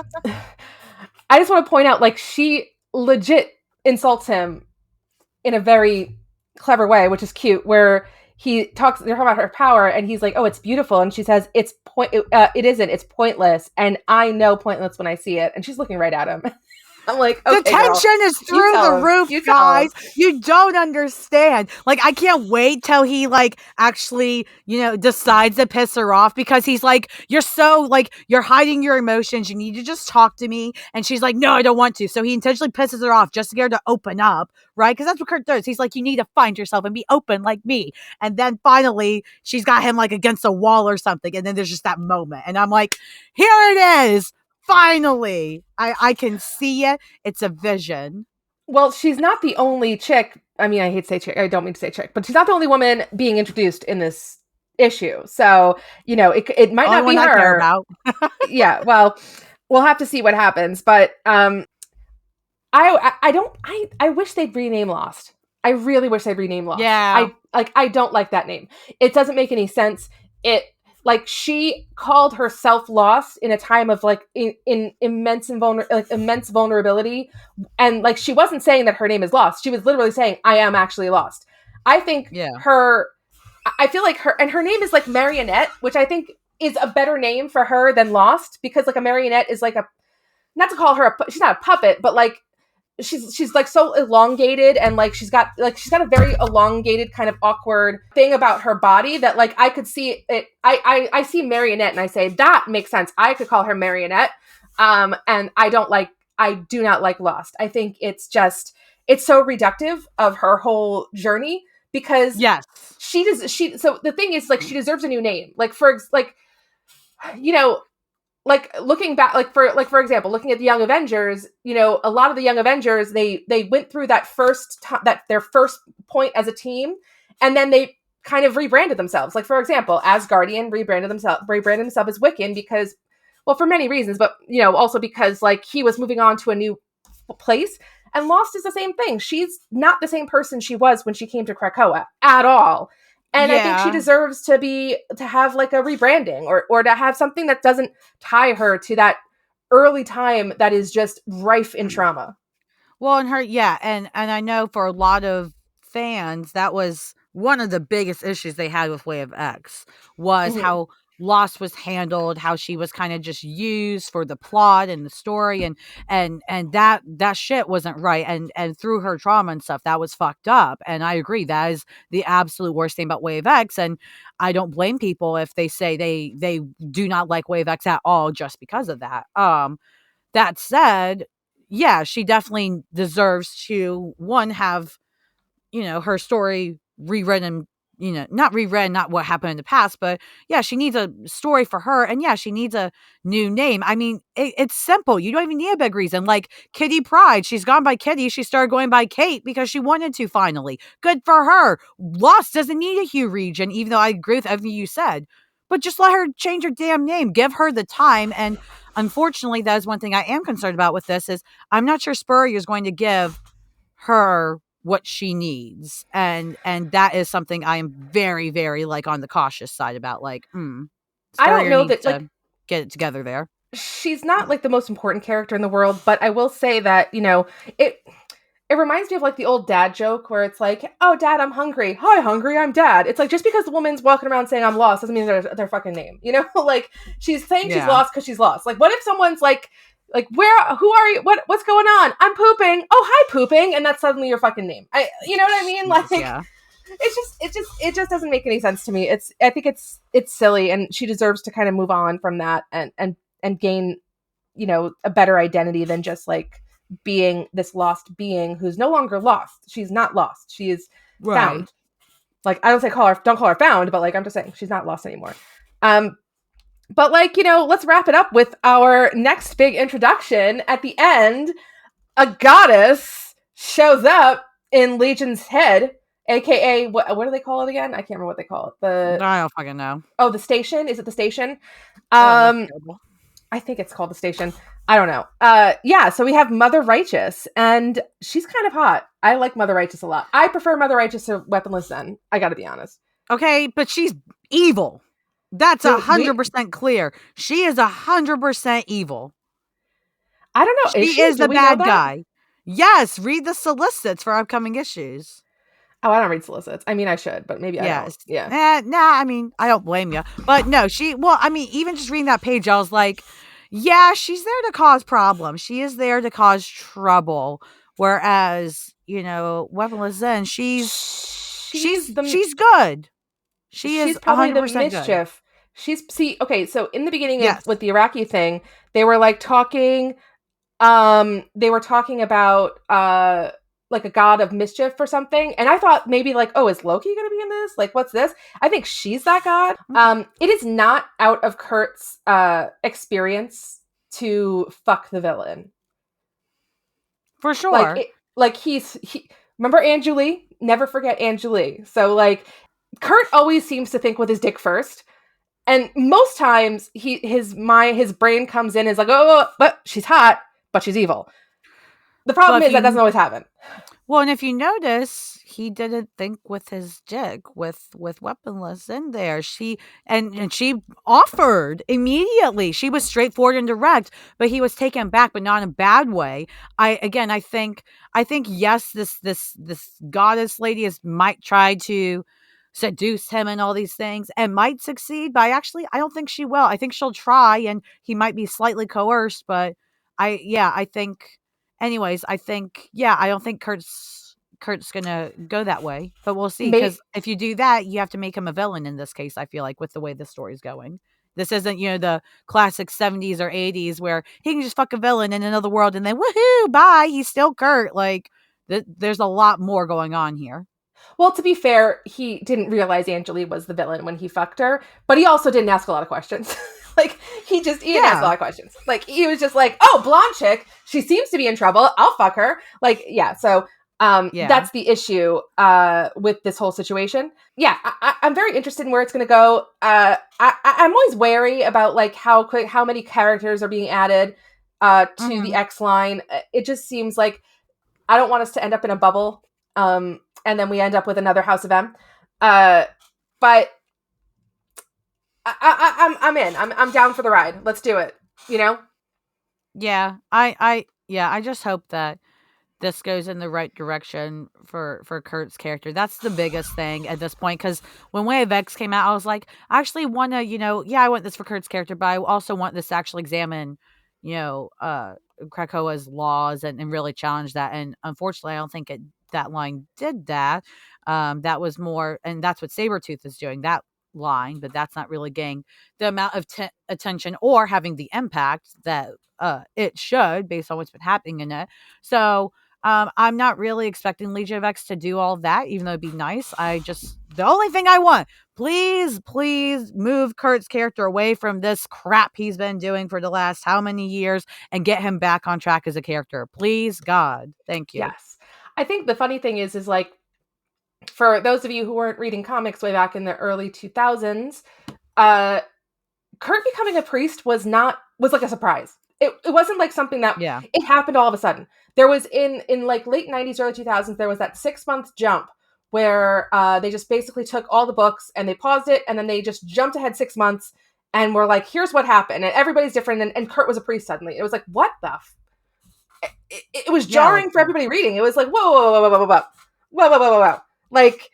to point out, like, she legit insults him in a very clever way, which is cute, where they're talking about her power, and he's like, oh, it's beautiful. And she says, it isn't, it's pointless. And I know pointless when I see it. And she's looking right at him. I'm like, okay, the tension is through the roof, guys. You don't understand. Like, I can't wait till he, like, actually, you know, decides to piss her off, because he's like, you're so, like, you're hiding your emotions. You need to just talk to me. And she's like, no, I don't want to. So he intentionally pisses her off just to get her to open up, right? Because that's what Kurt does. He's like, you need to find yourself and be open like me. And then finally, she's got him, like, against a wall or something. And then there's just that moment. And I'm like, here it is. Finally, I can see it. It's a vision. Well, she's not the only chick. I mean, I hate to say chick. I don't mean to say chick, but she's not the only woman being introduced in this issue. So, you know, it might not be her. I care about. Yeah, well, we'll have to see what happens. But I wish they'd rename Lost. I really wish they'd rename Lost. Yeah. I don't like that name. It doesn't make any sense. Like, she called herself lost in a time of, like, in immense vulnerability, and, like, she wasn't saying that her name is Lost. She was literally saying, I am actually lost. I think I feel like her name is, like, Marionette, which I think is a better name for her than Lost, because, like, a marionette is like not to call her she's not a puppet, but, like, she's like so elongated, and, like, she's got a very elongated kind of awkward thing about her body that, like, I could see it. I see Marionette and I say, that makes sense. I could call her Marionette. And I do not like Lost. I think it's so reductive of her whole journey because Yes. so the thing is, like, she deserves a new name. Like, for like, you know, like, looking back, like, for example, looking at the Young Avengers, a lot of the Young Avengers, they went through that that their first point as a team, and then they kind of rebranded themselves. Like, for example, Asgardian rebranded himself as Wiccan because, well, for many reasons, but also because, like, he was moving on to a new place. And Lost is the same thing. She's not the same person she was when she came to Krakoa at all. And I think she deserves to have like a rebranding, or to have something that doesn't tie her to that early time that is just rife in trauma. Well, and I know for a lot of fans, that was one of the biggest issues they had with Way of X, was Mm-hmm. how Lost was handled, how she was kind of just used for the plot and the story, and that shit wasn't right, and through her trauma and stuff, that was fucked up. And I agree, that is the absolute worst thing about Way of X, and I don't blame people if they say they do not like Way of X at all just because of that. That said, yeah, she definitely deserves to, one, have, her story rewritten, not rewritten, not what happened in the past, but yeah, she needs a story for her. And yeah, she needs a new name. I mean, it's simple. You don't even need a big reason. Like Kitty Pryde, she's gone by Kitty. She started going by Kate because she wanted to finally. Good for her. Lost doesn't need a Hugh region, even though I agree with everything you said. But just let her change her damn name. Give her the time. And unfortunately, that is one thing I am concerned about with this is I'm not sure Spurrier is going to give her what she needs. And that is something I am very, very like on the cautious side about. Like, I don't Spurrier know needs that, to like, get it together there. she's not like the most important character in the world, but I will say that, it reminds me of like the old dad joke where it's like, "Oh, Dad, I'm hungry. Hi, hungry. I'm Dad." It's like, just because the woman's walking around saying I'm lost doesn't mean their fucking name. Like, she's saying she's Yeah. lost because she's lost. Like, what if someone's like, who are you? What's going on? I'm pooping. Oh, hi, pooping, and that's suddenly your fucking name. You know what I mean? Like, Yeah. it just doesn't make any sense to me. I think it's silly, and she deserves to kind of move on from that and gain, a better identity than just like being this lost being who's no longer lost. She's not lost. She is found. Like, I don't call her found, but like, I'm just saying she's not lost anymore. But like, let's wrap it up with our next big introduction. At the end, a goddess shows up in Legion's head, aka what do they call it again? I can't remember what they call it. I don't fucking know. Oh, the station? Is it the station? That's terrible. I think it's called the station. I don't know. Yeah, so we have Mother Righteous, and she's kind of hot. I like Mother Righteous a lot. I prefer Mother Righteous to Weaponless Zsen. I gotta be honest. Okay, but she's evil. That's 100% clear. She is 100% evil. I don't know. She is the bad guy. Yes, read the solicits for upcoming issues. Oh, I don't read solicits. I mean, I should, but maybe I don't. Yeah. I mean, I don't blame you. But no, even just reading that page, I was like, yeah, she's there to cause problems. She is there to cause trouble. Whereas, Weaponless Zsen, she's good. She's probably the mischief. Good. Okay, so in the beginning with the Arakki thing, they were like talking, they were talking about like a god of mischief or something, and I thought maybe like, oh, is Loki gonna be in this? Like, what's this? I think she's that god. It is not out of Kurt's experience to fuck the villain. For sure. He remember Anjuli? Never forget Anjuli. So like, Kurt always seems to think with his dick first. And most times his brain comes in and is like, oh, but she's hot, but she's evil. The problem is that doesn't always happen. Well, and if you notice, he didn't think with his dick with Weaponless in there. She offered immediately. She was straightforward and direct, but he was taken back, but not in a bad way. I think yes, this goddess lady might try to seduce him and all these things and might succeed, but I don't think she will. I think she'll try and he might be slightly coerced, but I think anyways, I don't think Kurt's gonna go that way, but we'll see. Because if you do that, you have to make him a villain in this case. I feel like with the way the story's going, this isn't the classic 70s or 80s where he can just fuck a villain in another world and then woohoo, bye. He's still Kurt. Like there's a lot more going on here. Well, to be fair, he didn't realize Angeli was the villain when he fucked her, but he also didn't ask a lot of questions. Like, he didn't ask a lot of questions. Like, he was just like, oh, blonde chick, she seems to be in trouble, I'll fuck her. Like, yeah, so that's the issue with this whole situation. Yeah, I'm very interested in where it's going to go. I'm always wary about, like, how many characters are being added to the X line. It just seems like I don't want us to end up in a bubble, and then we end up with another House of M. But I'm in. I'm down for the ride. Let's do it. You know? Yeah. I just hope that this goes in the right direction for Kurt's character. That's the biggest thing at this point. Because when Way of X came out, I was like, I actually want to, I want this for Kurt's character, but I also want this to actually examine, Krakoa's laws and really challenge that. And unfortunately, I don't think that line did that. That was more, and that's what Sabretooth is doing, that line, but that's not really getting the amount of attention or having the impact that it should based on what's been happening in it. So I'm not really expecting Legion of X to do all of that, even though it'd be nice. The only thing I want, please move Kurt's character away from this crap he's been doing for the last how many years and get him back on track as a character. Please, God. Thank you. Yes. I think the funny thing is like, for those of you who weren't reading comics way back in the early 2000s, Kurt becoming a priest was like a surprise. It wasn't like something that it happened all of a sudden. There was in like late 90s, early 2000s, there was that 6-month jump where they just basically took all the books and they paused it, and then they just jumped ahead 6 months and were like, here's what happened. And everybody's different. And Kurt was a priest suddenly. It was like, what the it was jarring for everybody reading. It was like, whoa. Like,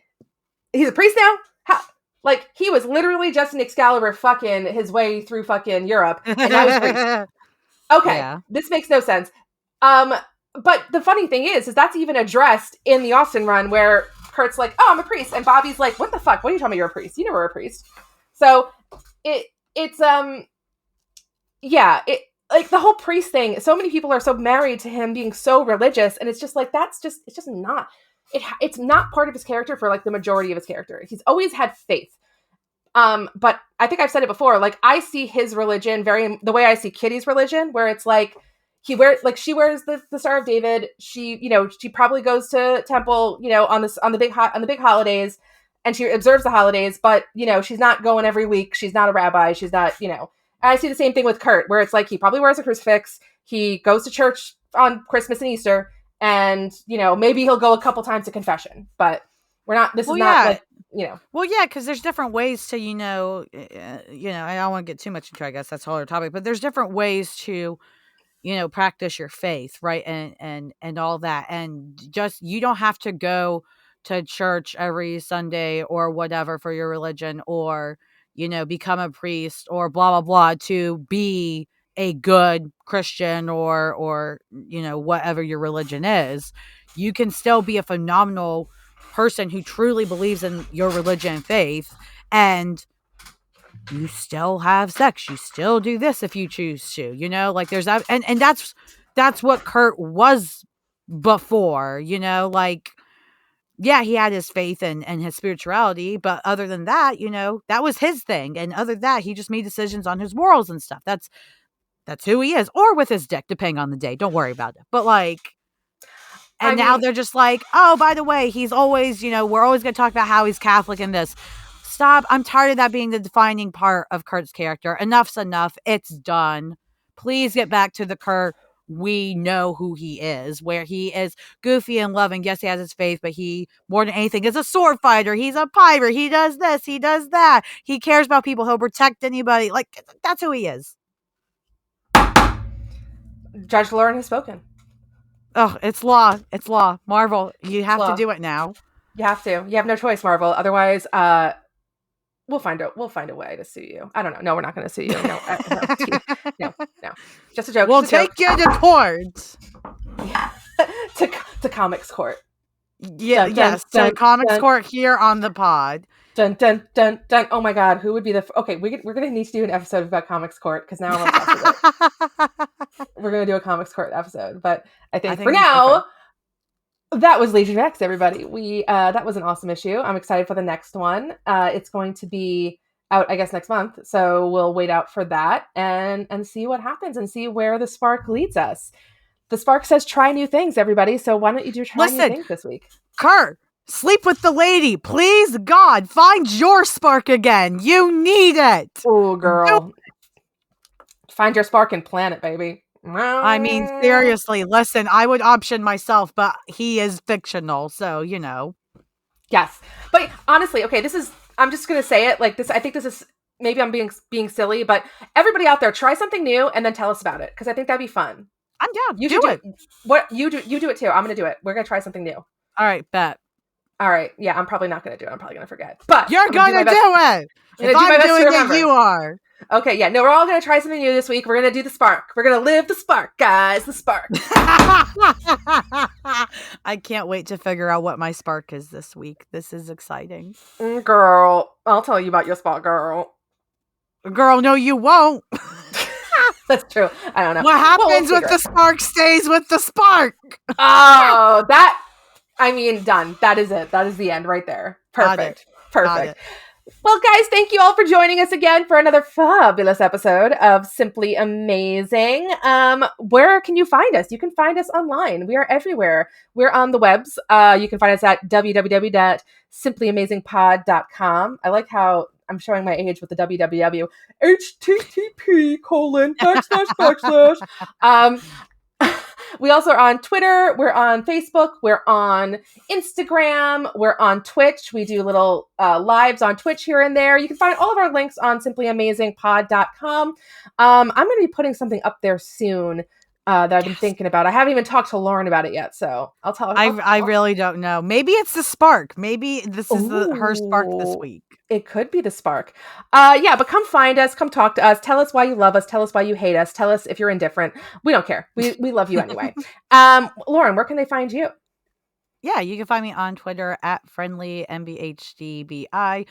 he's a priest now? How? Like, he was literally just an Excalibur fucking his way through fucking Europe, and now he's a priest. Okay, this makes no sense. But the funny thing is that's even addressed in the Austin run, where Kurt's like, oh, I'm a priest, and Bobby's like, what the fuck? What are you talking about? You're a priest. You never were a priest. So it's like the whole priest thing. So many people are so married to him being so religious, and it's just like it's just not. It's not part of his character for like the majority of his character. He's always had faith. But I think I've said it before, like I see his religion very the way I see Kitty's religion, where it's like she wears the Star of David. She probably goes to temple, on the big holidays, and she observes the holidays, but she's not going every week. She's not a rabbi. She's not, And I see the same thing with Kurt, where it's like he probably wears a crucifix. He goes to church on Christmas and Easter, and maybe he'll go a couple times to confession, but we're not. This is not like. Well, yeah, because there's different ways to, I don't want to get too much into, I guess that's a whole other topic, but there's different ways to, practice your faith, right? And all that. And just, you don't have to go to church every Sunday or whatever for your religion, or, become a priest or blah, blah, blah, to be a good Christian or, whatever your religion is. You can still be a phenomenal person who truly believes in your religion and faith, and you still have sex, you still do this if you choose to, like there's that, and that's what Kurt was before, like, yeah, he had his faith and his spirituality, but other than that, that was his thing, and other than that, he just made decisions on his morals and stuff. That's who he is, or with his dick, depending on the day. Don't worry about it. But like, and now they're just like, oh, by the way, he's always, we're always going to talk about how he's Catholic and this. Stop. I'm tired of that being the defining part of Kurt's character. Enough's enough. It's done. Please get back to the Kurt we know who he is, where he is goofy and loving. Yes, he has his faith, but he, more than anything, is a sword fighter. He's a pirate. He does this. He does that. He cares about people. He'll protect anybody. Like, that's who he is. Judge Lauren has spoken. Oh, it's law. It's law. Marvel, you have to do it now. You have to. You have no choice, Marvel. Otherwise, we'll find a way to sue you. I don't know. No, we're not going to sue you. No. Just a joke. We'll take you to court. to comics court. Yeah, yes, to comics court here on the pod. Dun dun dun dun. Oh my God, who would be the? Okay, we're gonna need to do an episode about comics court, because now I'm obsessed with it. We're gonna do a comics court episode, but I think for now, That was Legion X, everybody. That was an awesome issue. I'm excited for the next one. It's going to be out, I guess, next month. So we'll wait out for that and see what happens and see where the spark leads us. The spark says try new things, everybody. So why don't you try new things this week? Kurt, sleep with the lady. Please, God, find your spark again. You need it. Oh, girl. Find your spark and plant it, baby. I mean, seriously, listen, I would option myself, but he is fictional, so, you know. Yes. But honestly, okay, I'm just going to say it like this. I think this is, maybe I'm being silly, but everybody out there, try something new and then tell us about it. Because I think that'd be fun. I'm down. You do it. What you do it too. I'm going to do it. We're going to try something new. All right, bet. All right. Yeah, I'm probably not going to do it. I'm probably going to forget. But you're going to do it. If I'm doing it, you are. Okay, yeah. No, we're all going to try something new this week. We're going to do the spark. We're going to live the spark, guys. The spark. I can't wait to figure out what my spark is this week. This is exciting. Girl, I'll tell you about your spark, girl. Girl, no, you won't. That's true. I don't know. What happens with the spark stays with the spark. Oh, done. That is it. That is the end right there. Perfect. Perfect. Well, guys, thank you all for joining us again for another fabulous episode of Simply Amazing. Where can you find us? You can find us online. We are everywhere. We're on the webs. You can find us at www.simplyamazingpod.com. I like how I'm showing my age with the www. http://. We also are on Twitter. We're on Facebook. We're on Instagram. We're on Twitch. We do little lives on Twitch here and there. You can find all of our links on simplyamazingpod.com. I'm going to be putting something up there soon that I've been thinking about. I haven't even talked to Lauren about it yet, so I'll tell her. I really don't know. Maybe it's the spark. Maybe this is her spark this week. It could be the spark. Yeah, but come find us. Come talk to us. Tell us why you love us. Tell us why you hate us. Tell us if you're indifferent. We don't care. We love you anyway. Lauren, where can they find you? Yeah, you can find me on Twitter at friendlymBHDBI.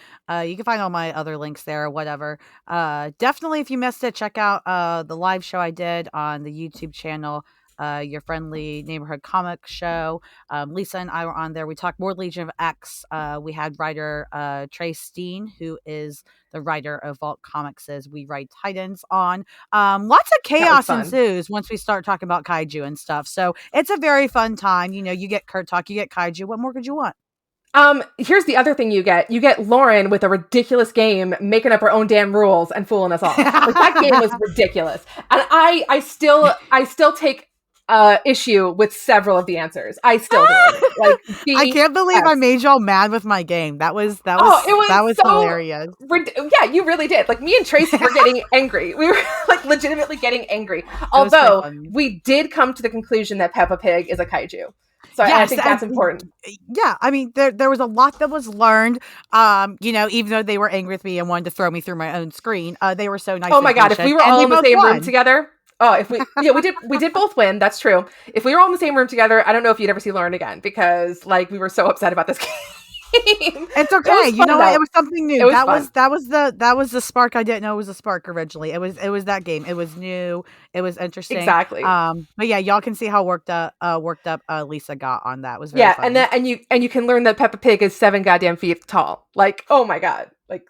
You can find all my other links there, whatever. Definitely, if you missed it, check out the live show I did on the YouTube channel, Your Friendly Neighborhood Comic Show. Lisa and I were on there. We talked more Legion of X. We had writer Trey Steen, who is the writer of Vault Comics' We Write Titans on. Lots of chaos ensues once we start talking about kaiju and stuff. So it's a very fun time. You know, you get Kurt talk, you get kaiju. What more could you want? Here's the other thing you get. You get Lauren with a ridiculous game, making up her own damn rules and fooling us all. Like, that game was ridiculous. And I still take issue with several of the answers. I still do. Like, I can't believe I made y'all mad with my game. That was so hilarious. Yeah, you really did. Like, me and Tracy were getting angry. We were like legitimately getting angry. Although we did come to the conclusion that Peppa Pig is a kaiju. So yes, I think that's important. Yeah, I mean, there was a lot that was learned. You know, even though they were angry with me and wanted to throw me through my own screen, they were so nice. Oh my God, if we were all in the same room together. Oh, if we did both win. That's true. If we were all in the same room together, I don't know if you'd ever see Lauren again, because like we were so upset about this game. It's okay. You know what? It was something new. That was the spark I didn't know was a spark originally. It was that game. It was new. It was interesting. Exactly. But yeah, y'all can see how worked up Lisa got on that. It was very funny. and you can learn that Peppa Pig is 7 goddamn feet tall. Like, oh my God. Like,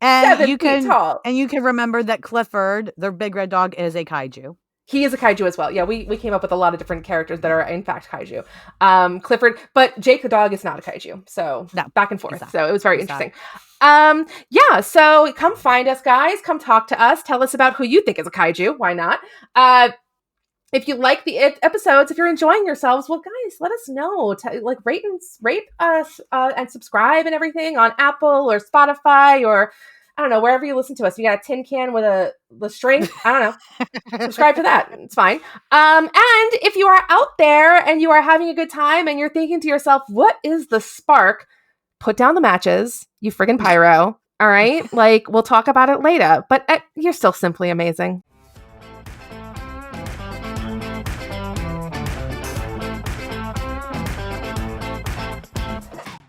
and 7 feet tall. And you can remember that Clifford, their big red dog, is a kaiju. He is a kaiju as well. Yeah, we came up with a lot of different characters that are in fact kaiju. Clifford, but Jake the dog is not a kaiju. So back and forth. So it was very interesting. Yeah, so come find us, guys. Come talk to us. Tell us about who you think is a kaiju. Why not? If you like the episodes, if you're enjoying yourselves, well, guys, let us know. Rate us and subscribe and everything on Apple or Spotify or I don't know, wherever you listen to us. You got a tin can with the string. I don't know. Subscribe to that. It's fine. And if you are out there and you are having a good time and you're thinking to yourself, what is the spark? Put down the matches, you friggin' pyro. All right? Like, we'll talk about it later. But you're still simply amazing.